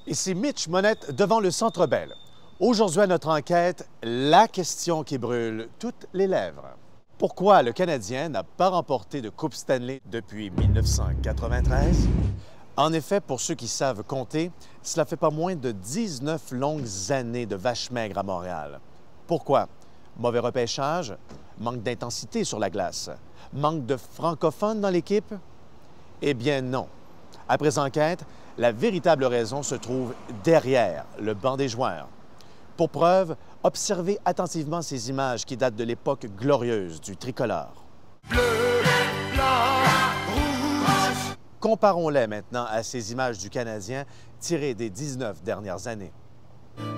Ici Mitch Monette devant le Centre Bell. Aujourd'hui à notre enquête, la question qui brûle toutes les lèvres. Pourquoi le Canadien n'a pas remporté de Coupe Stanley depuis 1993? En effet, pour ceux qui savent compter, cela fait pas moins de 19 longues années de vaches maigres à Montréal. Pourquoi? Mauvais repêchage, manque d'intensité sur la glace, manque de francophones dans l'équipe? Eh bien non. Après enquête, la véritable raison se trouve derrière le banc des joueurs. Pour preuve, observez attentivement ces images qui datent de l'époque glorieuse du tricolore. Bleu, blanc, rouge. Comparons-les maintenant à ces images du Canadien tirées des 19 dernières années.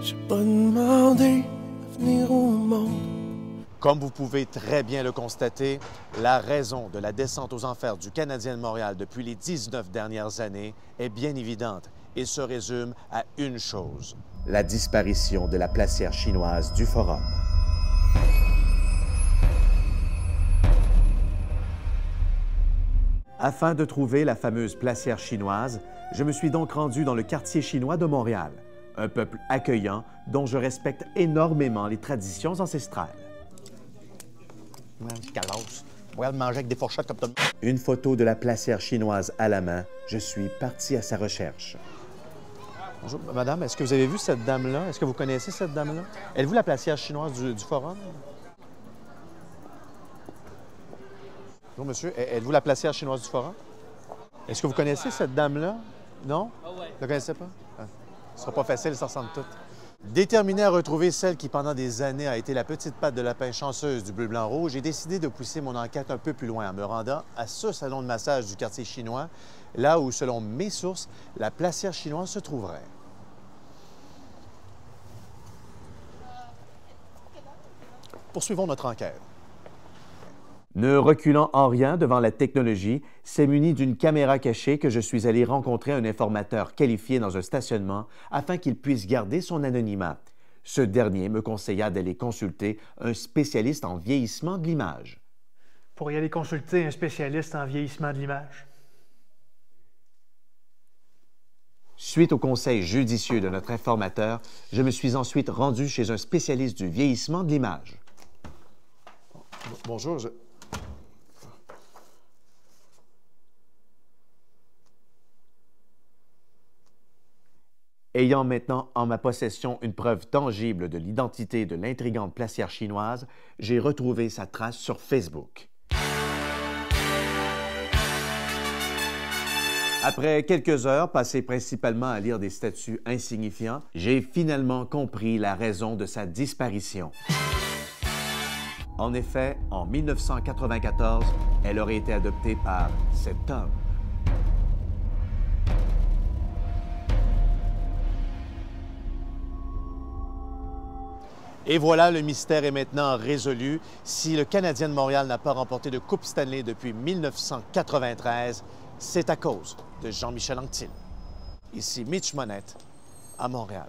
J'ai pas demandé à venir au monde. Comme vous pouvez très bien le constater, la raison de la descente aux enfers du Canadien de Montréal depuis les 19 dernières années est bien évidente et se résume à une chose: la disparition de la placière chinoise du Forum. Afin de trouver la fameuse placière chinoise, je me suis donc rendu dans le quartier chinois de Montréal, un peuple accueillant dont je respecte énormément les traditions ancestrales. Regarde manger avec des fourchettes comme ça. Une photo de la placière chinoise à la main, je suis parti à sa recherche. Bonjour, madame, est-ce que vous avez vu cette dame-là? Est-ce que vous connaissez cette dame-là? Êtes-vous la placière chinoise du Forum? Bonjour, monsieur. Êtes-vous la placière chinoise du Forum? Est-ce que vous connaissez cette dame-là? Non? Ah ouais. Vous ne la connaissez pas? Ah. Ce ne sera pas facile, ça ressemble toutes. Déterminé à retrouver celle qui, pendant des années, a été la petite patte de lapin chanceuse du bleu-blanc-rouge, j'ai décidé de pousser mon enquête un peu plus loin en me rendant à ce salon de massage du quartier chinois, là où, selon mes sources, la placière chinoise se trouverait. Poursuivons notre enquête. Ne reculant en rien devant la technologie, c'est muni d'une caméra cachée que je suis allé rencontrer un informateur qualifié dans un stationnement afin qu'il puisse garder son anonymat. Ce dernier me conseilla d'aller consulter un spécialiste en vieillissement de l'image. Pour y aller consulter un spécialiste en vieillissement de l'image. Suite au conseil judicieux de notre informateur, je me suis ensuite rendu chez un spécialiste du vieillissement de l'image. Bonjour, Ayant maintenant en ma possession une preuve tangible de l'identité de l'intrigante placière chinoise, j'ai retrouvé sa trace sur Facebook. Après quelques heures passées principalement à lire des statuts insignifiants, j'ai finalement compris la raison de sa disparition. En effet, en 1994, elle aurait été adoptée par cet homme. Et voilà, le mystère est maintenant résolu. Si le Canadien de Montréal n'a pas remporté de Coupe Stanley depuis 1993, c'est à cause de Jean-Michel Anctil. Ici Mitch Monette, à Montréal.